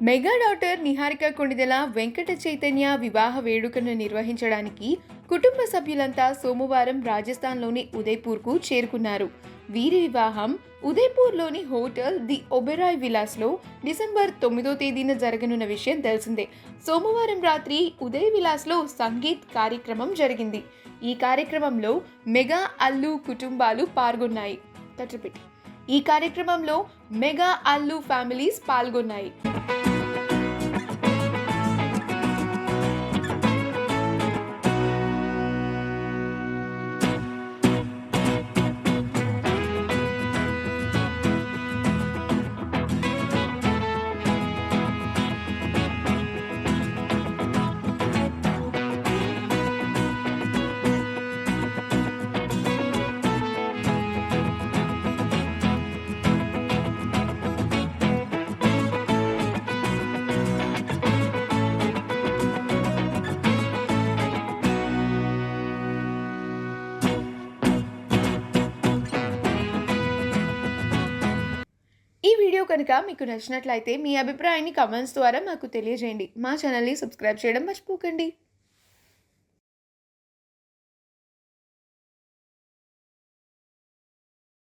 Mega daughter Niharika Konidela Venkata Chaitanya వివాహ వేడుకను నిర్వహించడానికి కుటుంబ సభ్యులంతా సోమవారం రాజస్థాన్లోని ఉదయ్పూర్కు చేరుకున్నారు. వీరి వివాహం ఉదయ్పూర్లోని హోటల్ ది ఒబెరాయ్ విలాస్లో డిసెంబర్ 9వ తేదీన జరగనున్న విషయం తెలిసిందే. సోమవారం రాత్రి ఉదయ్ విలాస్లో సంగీత్ కార్యక్రమం జరిగింది. ఈ కార్యక్రమంలో మెగా అల్లు కుటుంబాలు పాల్గొన్నాయి. ఈ కార్యక్రమంలో మెగా అల్లు ఫ్యామిలీస్ పాల్గొన్నాయి. ఈ వీడియో కనుక మీకు నచ్చినట్లయితే మీ అభిప్రాయాన్ని కామెంట్స్ ద్వారా మాకు తెలియజేయండి. మా ఛానల్ని సబ్స్క్రైబ్ చేయడం మర్చిపోకండి.